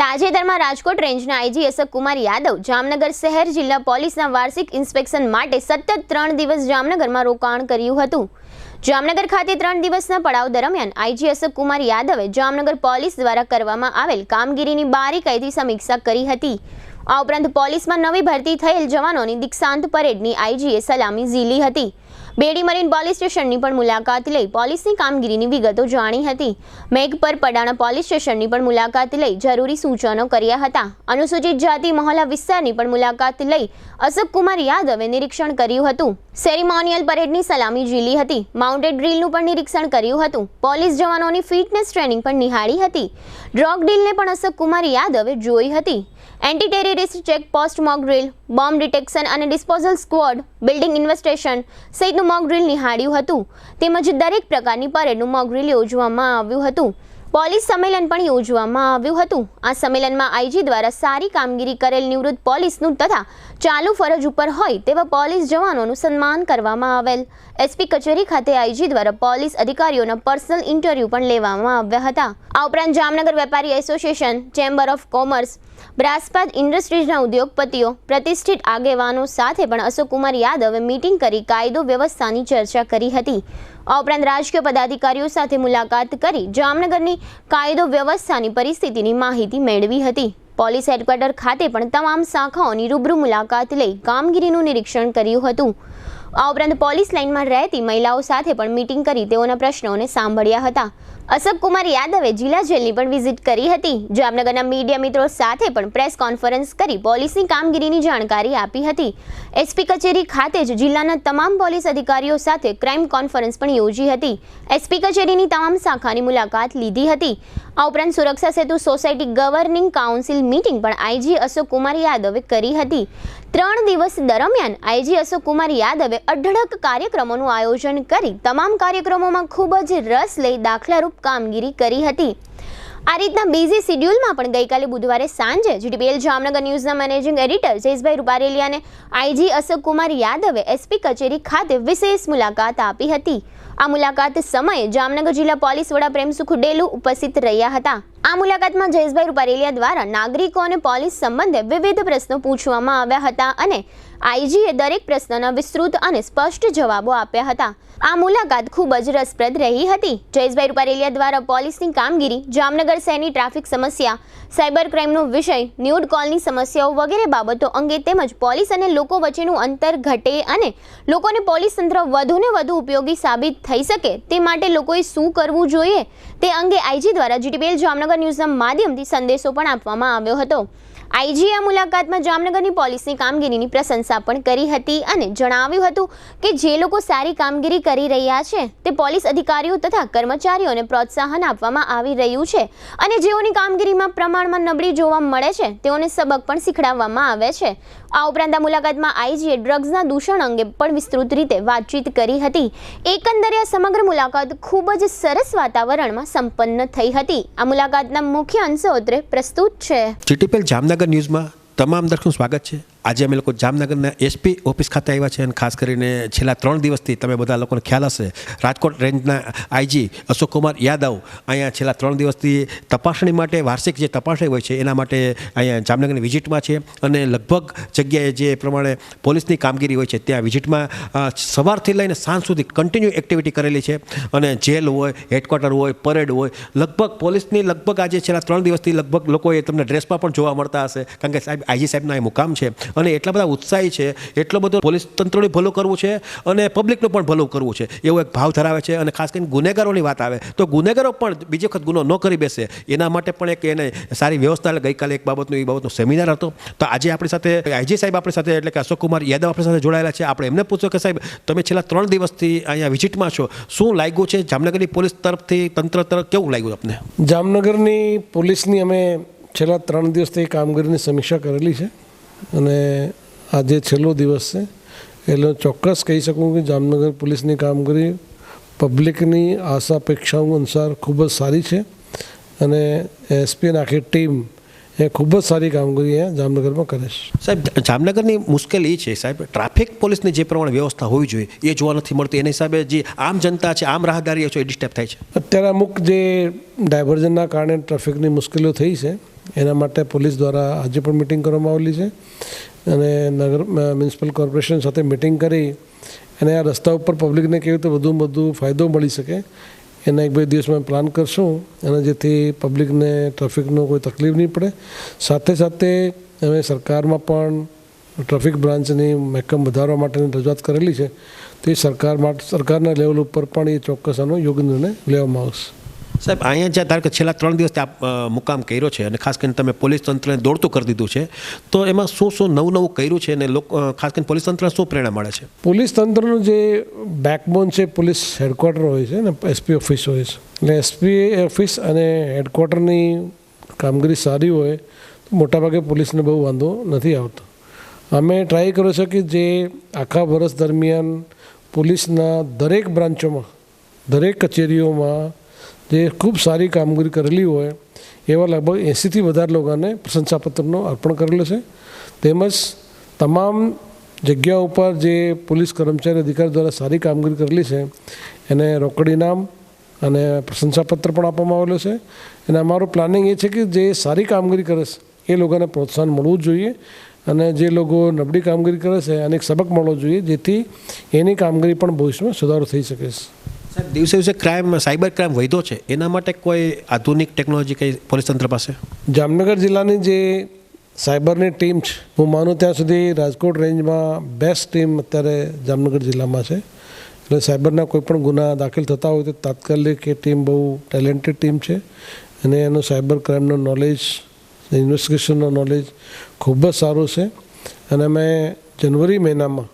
તાજેતરમાં રાજકોટ રેન્જના આઈજી અશોક કુમાર યાદવ જામનગર શહેર જિલ્લા પોલીસના વાર્ષિક ઇન્સ્પેક્શન માટે સતત 3 દિવસ જામનગરમાં રોકાણ કર્યું હતું। જામનગર ખાતે 3 દિવસના પડાવ દરમિયાન આઈજી અશોક કુમાર યાદવે જામનગર પોલીસ દ્વારા કરવામાં આવેલ કામગીરીની બારીકાઈથી સમીક્ષા કરી હતી। આ ઉપરાંત પોલીસમાં નવી ભરતી થયેલ જવાનોની દીક્ષાંત પરેડની આઈજીએ સલામી ઝીલી હતી। બેડી મરીન પોલીસ સ્ટેશનની પણ મુલાકાત લઈ પોલીસની કામગીરીની વિગતો જાણી હતી। મેઘપર પડાણા પોલીસ સ્ટેશનની પણ મુલાકાત લઈ જરૂરી સૂચનો કર્યા હતા। અનુસૂચિત જાતિ મહોલ્લા વિસ્તારની પણ મુલાકાત લઈ અશોક કુમાર યાદવે નિરીક્ષણ કર્યું હતું। સેરેમોનિયલ પરેડની સલામી ઝીલી હતી। માઉન્ટેડ ડ્રીલનું પણ નિરીક્ષણ કર્યું હતું। પોલીસ જવાનોની ફિટનેસ ટ્રેનિંગ પણ નિહાળી હતી। ડ્રગ ડીલને પણ અશોક કુમાર યાદવે જોઈ હતી। Anti terrorist checkpost mock drill, bomb detection અને ડિસ્પોઝલ સ્ક્વોડ, બિલ્ડિંગ ઇન્વેસ્ટિગેશન સહિતનું મોક ડ્રીલ નિહાળ્યું હતું। તેમજ દરેક પ્રકારની પરેડનું મોક ડ્રીલ યોજવામાં આવ્યું હતું। પોલીસ સંમેલન પણ યોજવામાં આવ્યું હતું। આ સંમેલનમાં આઈજી દ્વારા સારી કામગીરી કરેલ નિવૃત્ત પોલીસનું તથા ચાલુ ફરજ ઉપર હોય તેવા પોલીસ જવાનોનું સન્માન કરવામાં આવેલ। એસપી કચેરી ખાતે આઈજી દ્વારા પોલીસ અધિકારીઓના પર્સનલ ઇન્ટરવ્યૂ પણ લેવામાં આવ્યા હતા। આ ઉપરાંત જામનગર વેપારી એસોસિએશન, ચેમ્બર ઓફ કોમર્સ, બ્રાસપાત ઇન્ડસ્ટ્રીઝના ઉદ્યોગપતિઓ, પ્રતિષ્ઠિત આગેવાનો સાથે પણ અશોક કુમાર યાદવે મીટિંગ કરી કાયદો વ્યવસ્થાની ચર્ચા કરી હતી। આ ઉપરાંત રાજકીય પદાધિકારીઓ સાથે મુલાકાત કરી જામનગરની કાયદો વ્યવસ્થાની પરિસ્થિતિની માહિતી મેળવી હતી। પોલીસ હેડક્વાર્ટર ખાતે પણ તમામ શાખાઓની રૂબરૂ મુલાકાત લઈ કામગીરીનું નિરીક્ષણ કર્યું હતું। આ ઉપરાંત પોલીસ લાઇનમાં રહેતી મહિલાઓ સાથે પણ મીટિંગ કરી તેઓના પ્રશ્નોને સાંભળ્યા હતા। અશોક કુમાર યાદવે જિલ્લા જેલની પણ વિઝિટ કરી હતી। જામનગરના મીડિયા મિત્રો સાથે પણ પ્રેસ કોન્ફરન્સ કરી પોલીસની કામગીરીની જાણકારી આપી હતી। એસપી કચેરી ખાતે જ જિલ્લાના તમામ પોલીસ અધિકારીઓ સાથે ક્રાઇમ કોન્ફરન્સ પણ યોજી હતી। એસપી કચેરીની તમામ શાખાની મુલાકાત લીધી હતી। આ ઉપરાંત સુરક્ષા સેતુ સોસાયટી ગવર્નિંગ કાઉન્સિલ મીટિંગ પણ આઈજી અશોક કુમાર યાદવે કરી હતી। 3 દિવસ દરમિયાન આઈજી અશોક કુમાર યાદવે અઢળક કાર્યક્રમોનું આયોજન કરી તમામ કાર્યક્રમોમાં ખૂબ જ રસ લઈ દાખલારૂપ કામગીરી કરી હતી। આ રીતના બિઝી શિડ્યુલમાં પણ ગઈકાલે બુધવારે સાંજે જીટીપીએલ જામનગર ન્યૂઝના મેનેજિંગ એડિટર જયેશભાઈ રૂપારેલિયાને આઈજી અશોક કુમાર યાદવે એસપી કચેરી ખાતે વિશેષ મુલાકાત આપી હતી। આ મુલાકાત સમયે જામનગર જિલ્લા પોલીસ વડા પ્રેમસુખ ડેલુ ઉપસ્થિત રહ્યા હતા। આ મુલાકાતમાં જયેશભાઈ રૂપારેલિયા દ્વારા નાગરિકો અને પોલીસ સંબંધે વિવિધ પ્રશ્નો પૂછવામાં આવ્યા હતા અને આઈજીએ દરેક પ્રશ્નના વિસ્તૃત અને સ્પષ્ટ જવાબો આપ્યા હતા। આ મુલાકાત ખૂબ જ રસપ્રદ રહી હતી। જયેશભાઈ રૂપારેલિયા દ્વારા પોલીસની કામગીરી, જામનગર શહેરની ટ્રાફિક સમસ્યા, સાયબર ક્રાઇમનો વિષય, ન્યૂડ કોલની સમસ્યાઓ વગેરે બાબતો અંગે તેમજ પોલીસ અને લોકો વચ્ચેનું અંતર ઘટે અને લોકોને પોલીસ તંત્ર વધુને વધુ ઉપયોગી સાબિત થઈ શકે તે માટે લોકોએ શું કરવું જોઈએ તે અંગે આઈજી દ્વારા જીટીપીએલ જામનગર ન્યૂઝના માધ્યમથી સંદેશો પણ આપવામાં આવ્યો હતો। આઈજીએ આ મુલાકાતમાં જામનગરની પોલીસની કામગીરીની પ્રશંસા પણ કરી હતી અને જણાવ્યું હતું કે જે લોકો સારી કામગીરી કરી રહ્યા છે તે પોલીસ અધિકારીઓ તથા કર્મચારીઓને પ્રોત્સાહન આપવામાં આવી રહ્યું છે અને જેઓની કામગીરીમાં પ્રમાણમાં નબળી જોવા મળે છે તેઓને સબક પણ શીખડાવવામાં આવે છે। આ ઉપરાંત આ મુલાકાતમાં આઈજીએ ડ્રગ્સના દૂષણ અંગે પણ વિસ્તૃત રીતે વાતચીત કરી હતી। એકંદરે આ સમગ્ર મુલાકાત ખૂબ જ સરસ વાતાવરણમાં સંપન્ન થઈ હતી। આ મુલાકાતના મુખ્ય અંશો અત્રે પ્રસ્તુત છે। જીટીપીએલ જામનગર ન્યૂઝમાં તમામ દર્શકોનું સ્વાગત છે। આજે અમે લોકો જામનગરના એસપી ઓફિસ ખાતે આવ્યા છે અને ખાસ કરીને છેલ્લા 3 દિવસથી તમે બધા લોકોને ખ્યાલ હશે રાજકોટ રેન્જના આઈજી અશોક કુમાર યાદવ અહીંયા છેલ્લા 3 દિવસથી તપાસણી માટે વાર્ષિક જે તપાસણી હોય છે એના માટે અહીંયા જામનગરની વિઝિટમાં છે અને લગભગ જગ્યાએ જે પ્રમાણે પોલીસની કામગીરી હોય છે ત્યાં વિઝિટમાં સવારથી લઈને સાંજ સુધી કન્ટિન્યુ એક્ટિવિટી કરેલી છે અને જેલ હોય, હેડક્વાર્ટર હોય, પરેડ હોય, લગભગ પોલીસની લગભગ આજે છેલ્લા 3 દિવસથી લગભગ લોકોએ તમને ડ્રેસમાં પણ જોવા મળતા હશે કારણ કે સાહેબ આઈજી સાહેબના એ મુકામ છે અને એટલા બધા ઉત્સાહી છે, એટલો બધો પોલીસ તંત્રને ભલું કરવું છે અને પબ્લિકનું પણ ભલું કરવું છે એવો એક ભાવ ધરાવે છે। અને ખાસ કરીને ગુનેગારોની વાત આવે તો ગુનેગારો પણ બીજી વખત ગુનો ન કરી બેસે એના માટે પણ એક એને સારી વ્યવસ્થા ગઈકાલે એક બાબતનો સેમિનાર હતો। તો આજે આપણી સાથે આઈજી સાહેબ આપણી સાથે એટલે કે અશોક કુમાર યાદવ આપણી સાથે જોડાયેલા છે। આપણે એમને પૂછો કે સાહેબ તમે છેલ્લા 3 દિવસથી અહીંયા વિઝિટમાં છો, શું લાગ્યું છે જામનગરની પોલીસ તરફથી, તંત્ર તરફ કેવું લાગ્યું આપને? જામનગરની પોલીસની અમે છેલ્લા 3 દિવસથી કામગીરીની સમીક્ષા કરેલી છે અને આજે છેલ્લો દિવસ છે એટલે ચોક્કસ કહી શકું કે જામનગર પોલીસની કામગીરી પબ્લિકની આશા અપેક્ષાઓ અનુસાર ખૂબ જ સારી છે અને એસપી અને આખી ટીમ એ ખૂબ જ સારી કામગીરી અહીંયા જામનગરમાં કરે છે। સાહેબ જામનગરની મુશ્કેલી એ છે સાહેબ ટ્રાફિક પોલીસની જે પ્રમાણે વ્યવસ્થા હોવી જોઈએ એ જોવા નથી મળતી, એના હિસાબે જે આમ જનતા છે, આમ રાહદારીઓ છે એ ડિસ્ટર્બ થાય છે। અત્યારે અમુક જે ડાયવર્ઝનના કારણે ટ્રાફિકની મુશ્કેલીઓ થઈ છે એના માટે પોલીસ દ્વારા આજે પણ મિટિંગ કરવામાં આવેલી છે અને નગર મ્યુનિસિપલ કોર્પોરેશન સાથે મિટિંગ કરી અને આ રસ્તા ઉપર પબ્લિકને કેવી રીતે વધુમાં વધુ ફાયદો મળી શકે એના 1-2 દિવસમાં પ્લાન કરશું અને જેથી પબ્લિકને ટ્રાફિકનો કોઈ તકલીફ નહીં પડે. સાથે સાથે અમે સરકારમાં પણ ટ્રાફિક બ્રાન્ચની મહેકમ વધારવા માટેની રજૂઆત કરેલી છે. તો એ સરકારના લેવલ ઉપર પણ એ ચોક્કસ આનો યોગ્ય નિર્ણય લેવામાં આવશે. સાહેબ, અહીંયા જ્યાં ધારો કે છેલ્લા 3 દિવસથી આપ મુકામ કર્યો છે અને ખાસ કરીને તમે પોલીસ તંત્રને દોડતું કરી દીધું છે, તો એમાં શું નવું કર્યું છે અને ખાસ કરીને પોલીસ તંત્રને શું પ્રેરણા મળે છે? પોલીસ તંત્રનું જે બેકબોન છે પોલીસ હેડક્વાર્ટર હોય છે ને એસપી ઓફિસ હોય છે. એટલે એસપી ઓફિસ અને હેડક્વાર્ટરની કામગીરી સારી હોય તો મોટાભાગે પોલીસને બહુ વાંધો નથી આવતો. અમે ટ્રાય કર્યો છે કે જે આખા વર્ષ દરમિયાન પોલીસના દરેક બ્રાન્ચોમાં, દરેક કચેરીઓમાં જે ખૂબ સારી કામગીરી કરેલી હોય એવા લગભગ 80થી વધારે લોકોને પ્રશંસાપત્રનો અર્પણ કરેલો છે. તેમજ તમામ જગ્યાઓ ઉપર જે પોલીસ કર્મચારી અધિકારી દ્વારા સારી કામગીરી કરેલી છે એને રોકડ ઇનામ અને પ્રશંસાપત્ર પણ આપવામાં આવેલો છે. અને અમારું પ્લાનિંગ એ છે કે જે સારી કામગીરી કરે છે એ લોકોને પ્રોત્સાહન મળવું જોઈએ અને જે લોકો નબળી કામગીરી કરે છે અને એક સબક મળવો જોઈએ જેથી એની કામગીરી પણ ભવિષ્યમાં સુધારો થઈ શકે છે. સાહેબ, દિવસે દિવસે સાયબર ક્રાઇમ વધ્યો છે, એના માટે કોઈ આધુનિક ટેકનોલોજી કઈ પોલીસ તંત્ર પાસે? જામનગર જિલ્લાની જે સાયબરની ટીમ છે, હું માનું ત્યાં સુધી રાજકોટ રેન્જમાં બેસ્ટ ટીમ અત્યારે જામનગર જિલ્લામાં છે. એટલે સાયબરના કોઈ પણ ગુના દાખલ થતા હોય તો તાત્કાલિક એ ટીમ બહુ ટેલેન્ટેડ ટીમ છે અને એનું સાયબર ક્રાઇમનો નોલેજ, ઇન્વેસ્ટિગેશનનો નોલેજ ખૂબ જ સારું છે. અને અમે જનવરી મહિનામાં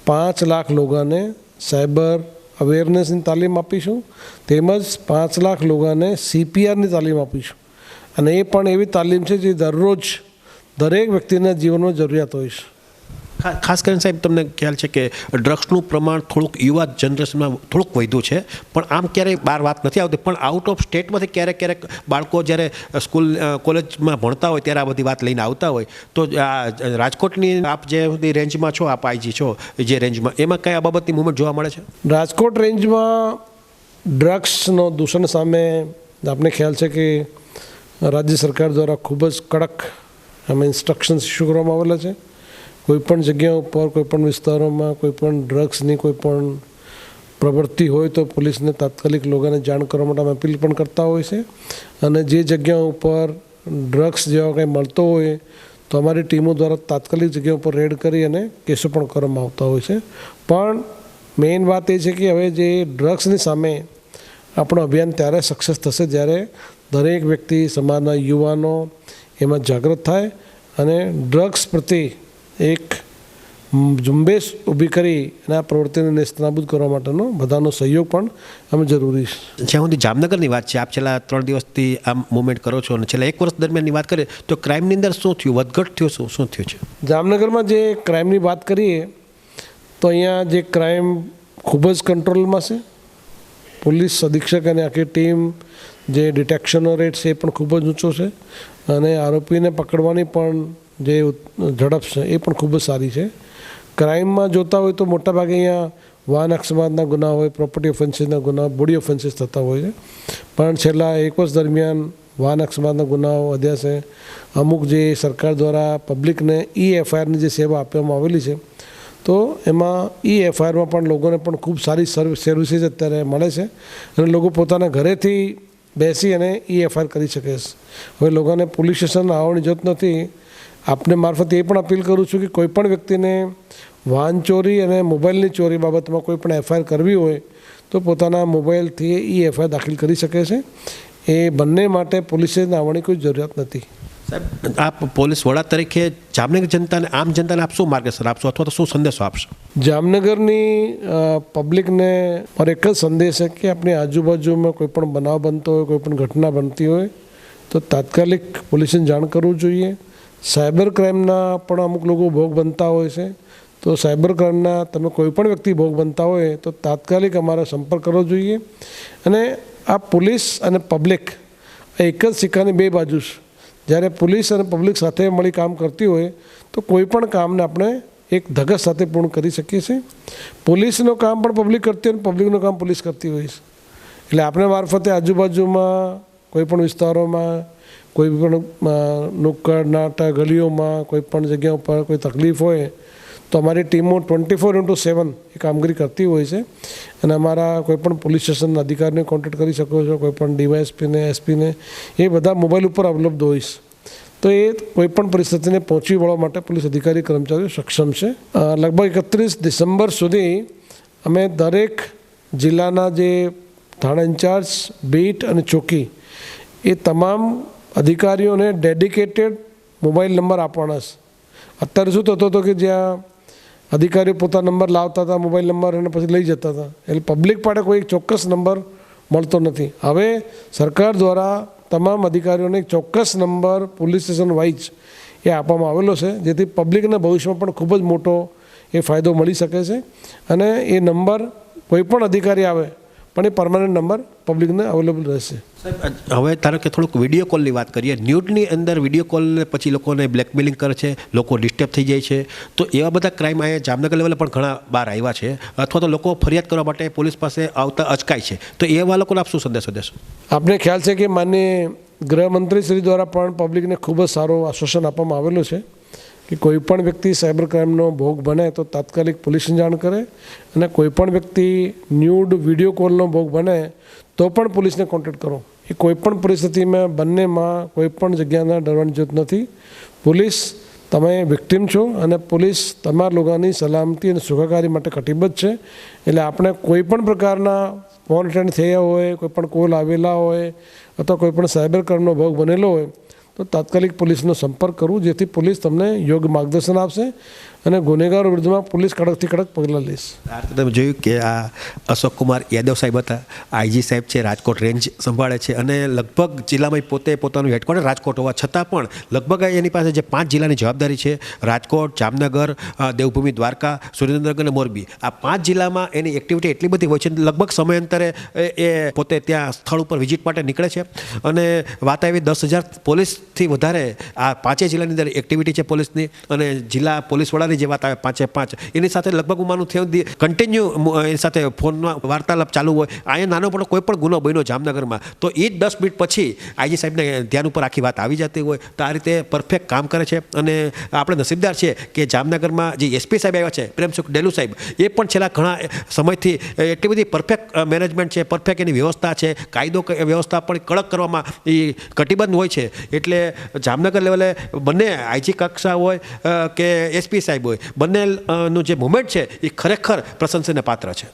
5 લાખ લોકોને સાયબર અવેરનેસની તાલીમ આપીશું, તેમજ 5 લાખ લોકોને CPRની તાલીમ આપીશું. અને એ પણ એવી તાલીમ છે જે દરરોજ દરેક વ્યક્તિના જીવનમાં જરૂરિયાત હોય છે. ખાસ કરીને સાહેબ, તમને ખ્યાલ છે કે ડ્રગ્સનું પ્રમાણ થોડુંક યુવા જનરેશનમાં થોડુંક વધ્યું છે, પણ આમ ક્યારેય બહાર વાત નથી આવતી. પણ આઉટ ઓફ સ્ટેટમાંથી ક્યારેક બાળકો જ્યારે સ્કૂલ કોલેજમાં ભણતા હોય ત્યારે આ બધી વાત લઈને આવતા હોય. તો આ રાજકોટની આપ જે બધી રેન્જમાં છો, આપ IG છો જે રેન્જમાં, એમાં કઈ આ બાબતની મૂવમેન્ટ જોવા મળે છે? રાજકોટ રેન્જમાં ડ્રગ્સનો દૂષણ સામે આપને ખ્યાલ છે કે રાજ્ય સરકાર દ્વારા ખૂબ જ કડક અમે ઇન્સ્ટ્રક્શન્સ ઇસ્યુ કરવામાં આવેલા છે. કોઈપણ જગ્યા ઉપર, કોઈપણ વિસ્તારોમાં કોઈપણ ડ્રગ્સની કોઈપણ પ્રવૃત્તિ હોય તો પોલીસને તાત્કાલિક લોકોને જાણ કરવા માટે અમે અપીલ પણ કરતા હોય છે. અને જે જગ્યા ઉપર ડ્રગ્સ જેવા કંઈ મળતો હોય તો અમારી ટીમો દ્વારા તાત્કાલિક જગ્યા ઉપર રેડ કરી અને કેસો પણ કરવામાં આવતા હોય છે. પણ મેઇન વાત એ છે કે હવે જે ડ્રગ્સની સામે આપણું અભિયાન ત્યારે સક્સેસ થશે જ્યારે દરેક વ્યક્તિ, સમાજના યુવાનો એમાં જાગૃત થાય અને ડ્રગ્સ પ્રત્યે એક ઝુંબેશ ઊભી કરી અને આ પ્રવૃત્તિને નેસ્તનાબૂદ કરવા માટેનો બધાનો સહયોગ પણ અમે જરૂરી છે. જ્યાં સુધી જામનગરની વાત છે, આપ છેલ્લા 3 દિવસથી આ મૂવમેન્ટ કરો છો અને છેલ્લા 1 વર્ષ દરમિયાનની વાત કરીએ તો ક્રાઇમની અંદર શું થયું, વધઘટ થયો, શું થયું છે? જામનગરમાં જે ક્રાઇમની વાત કરીએ તો અહીંયા જે ક્રાઇમ ખૂબ જ કંટ્રોલમાં છે. પોલીસ અધિક્ષક અને આખી ટીમ જે ડિટેક્શનનો રેટ છે એ પણ ખૂબ જ ઊંચો છે અને આરોપીને પકડવાની પણ જે ઝડપ છે એ પણ ખૂબ જ સારી છે. ક્રાઇમમાં જોતા હોય તો મોટાભાગે અહીંયા વાહન અકસ્માતના ગુના હોય, પ્રોપર્ટી ઓફેન્સીસના ગુના, બોડી ઓફેન્સીસ થતા હોય છે. પણ છેલ્લા 1 વર્ષ દરમિયાન વાહન અકસ્માતના ગુનાઓ વધ્યા છે. અમુક જે સરકાર દ્વારા પબ્લિકને EFIRની જે સેવા આપવામાં આવેલી છે તો એમાં EFIRમાં પણ લોકોને પણ ખૂબ સારી સર્વિસીસ અત્યારે મળે છે અને લોકો પોતાના ઘરેથી બેસી અને EFIR કરી શકે છે. હવે લોકોને પોલીસ સ્ટેશન આવવાની જરૂર નથી. આપને મારફતે એ પણ અપીલ કરું છું કે કોઈપણ વ્યક્તિને વાહન ચોરી અને મોબાઈલની ચોરી બાબતમાં કોઈ પણ FIR કરવી હોય તો પોતાના મોબાઈલથી FIR દાખલ કરી શકે છે. એ બંને માટે પોલીસે આવવાની કોઈ જરૂરિયાત નથી. સાહેબ, આપ પોલીસ વડા તરીકે જામનગર જનતાને, આમ જનતાને આપ શું માર્ગદર્શન આપશો અથવા તો શું સંદેશો આપશો? જામનગરની પબ્લિકને મારો એક જ સંદેશ છે કે આપણી આજુબાજુમાં કોઈ પણ બનાવ બનતો હોય, કોઈ પણ ઘટના બનતી હોય તો તાત્કાલિક પોલીસને જાણ કરવું જોઈએ. સાયબર ક્રાઇમના પણ અમુક લોકો ભોગ બનતા હોય છે તો સાયબર ક્રાઇમના તમે કોઈ પણ વ્યક્તિ ભોગ બનતા હોય તો તાત્કાલિક અમારો સંપર્ક કરવો જોઈએ. અને આ પોલીસ અને પબ્લિક એક જ સિક્કાની 2 બાજુ છે. જ્યારે પોલીસ અને પબ્લિક સાથે મળી કામ કરતી હોય તો કોઈ પણ કામને આપણે એક ધગશ સાથે પૂર્ણ કરી શકીએ છીએ. પોલીસનું કામ પણ પબ્લિક કરતી હોય અને પબ્લિકનું કામ પોલીસ કરતી હોય છે. એટલે આપણે મારફતે આજુબાજુમાં કોઈ પણ વિસ્તારોમાં કોઈ પણ નુક્કડ નાટા ગલીઓમાં કોઈ પણ જગ્યા ઉપર કોઈ તકલીફ હોય તો અમારી ટીમો 24/7 એ કામગીરી કરતી હોય છે અને અમારા કોઈપણ પોલીસ સ્ટેશનના અધિકારીને કોન્ટેક્ટ કરી શકો છો, કોઈપણ ડીવાયએસપીને એસપીને, એ બધા મોબાઈલ ઉપર ઉપલબ્ધ હોય છે. તો એ કોઈપણ પરિસ્થિતિને પહોંચી વળવા માટે પોલીસ અધિકારી કર્મચારીઓ સક્ષમ છે. લગભગ 31 ડિસેમ્બર સુધી અમે દરેક જિલ્લાના જે થાણા ઇન્ચાર્જ, બીટ અને ચોકી એ તમામ અધિકારીઓને ડેડિકેટેડ મોબાઈલ નંબર આપવાના છે. અત્યારે શું થતો હતો કે જ્યાં અધિકારીઓ પોતાના નંબર લાવતા હતા, મોબાઈલ નંબર, અને પછી લઈ જતા હતા, એટલે પબ્લિક પાસે કોઈ ચોક્કસ નંબર મળતો નથી. હવે સરકાર દ્વારા તમામ અધિકારીઓને એક ચોક્કસ નંબર પોલીસ સ્ટેશન વાઇઝ એ આપવામાં આવેલો છે, જેથી પબ્લિકને ભવિષ્યમાં પણ ખૂબ જ મોટો એ ફાયદો મળી શકે છે. અને એ નંબર કોઈ પણ અધિકારી આવે પણ એ પરમાનન્ટ નંબર પબ્લિકને અવેલેબલ રહેશે. હવે ધારો કે થોડુંક વિડીયો કોલની વાત કરીએ. ન્યૂડની અંદર વિડીયો કોલને પછી લોકોને બ્લેકમેલિંગ કરે છે, લોકો ડિસ્ટર્બ થઈ જાય છે, તો એવા બધા ક્રાઇમ અહીંયા જામનગર લેવલે પણ ઘણા બહાર આવ્યા છે, અથવા તો લોકો ફરિયાદ કરવા માટે પોલીસ પાસે આવતા અચકાય છે, તો એવા લોકોને આપ શું સંદેશો દેશો? આપને ખ્યાલ છે કે માનનીય ગૃહમંત્રી શ્રી દ્વારા પણ પબ્લિકને ખૂબ જ સારો આશ્વાસન આપવામાં આવેલું છે કે કોઈ પણ વ્યક્તિ સાયબર ક્રાઇમનો ભોગ બને તો તાત્કાલિક પોલીસને જાણ કરે, અને કોઈ પણ વ્યક્તિ ન્યૂડ વિડીયો કોલનો ભોગ બને તો પણ પોલીસને કોન્ટેક્ટ કરો. એ કોઈપણ પરિસ્થિતિમાં બંનેમાં કોઈ પણ જગ્યાના ડરવાની જરૂર નથી. પોલીસ, તમે વિક્ટિમ છો અને પોલીસ તમારા લોકોની સલામતી અને સુખાકારી માટે કટિબદ્ધ છે. એટલે આપણે કોઈ પણ પ્રકારના ફોન અટેન્ડ થયા હોય, કોઈ પણ કોલ આવેલા હોય, અથવા કોઈ પણ સાયબર ક્રાઇમનો ભોગ બનેલો હોય તો તાત્કાલિક પોલીસનો સંપર્ક કરવો, જેથી પોલીસ તમને યોગ્ય માર્ગદર્શન આપશે અને ગુનેગારો વિરુદ્ધમાં પોલીસ કડકથી કડક પગલાં લેશે. આ રીતે તમે જોયું કે આ અશોક કુમાર યાદવ સાહેબ હતા, આઈજી સાહેબ છે, રાજકોટ રેન્જ સંભાળે છે, અને લગભગ જિલ્લામાં પોતે પોતાનું હેડક્વાર્ટર રાજકોટ હોવા છતાં પણ લગભગ એની પાસે જે 5 જિલ્લાની જવાબદારી છે, રાજકોટ, જામનગર, દેવભૂમિ, દ્વારકા, સુરેન્દ્રનગર અને મોરબી, આ 5 જિલ્લામાં એની એક્ટિવિટી એટલી બધી હોય છે, લગભગ સમયાંતરે એ પોતે ત્યાં સ્થળ ઉપર વિઝિટ માટે નીકળે છે. અને વાત આવી 10,000 પોલીસથી વધારે આ 5 જિલ્લાની અંદર એક્ટિવિટી છે પોલીસની, અને જિલ્લા પોલીસ વડાની જે વાત આવે 5 એની સાથે લગભગ હું માનું થયું કન્ટિન્યુ એની સાથે ફોનમાં વાર્તાલાપ ચાલુ હોય. અહીંયા નાનો પણ કોઈ પણ ગુનો બન્યો જામનગરમાં તો એ જ 10 મિનિટ પછી આઈજી સાહેબને ધ્યાન ઉપર આખી વાત આવી જતી હોય. તો આ રીતે પરફેક્ટ કામ કરે છે, અને આપણે નસીબદાર છીએ કે જામનગરમાં જે એસપી સાહેબ આવ્યા છે, પ્રેમસુખ ડેલુ સાહેબ, એ પણ છેલ્લા ઘણા સમયથી એટલી બધી પરફેક્ટ મેનેજમેન્ટ છે, પરફેક્ટ એની વ્યવસ્થા છે, કાયદો વ્યવસ્થા પણ કડક કરવામાં એ કટિબદ્ધ હોય છે. એટલે જામનગર લેવલે બંને આઈજી કક્ષા હોય કે એસપી સાહેબ હોય, બંનેનું જે મુવમેન્ટ છે એ ખરેખર પ્રશંસનીય પાત્ર છે.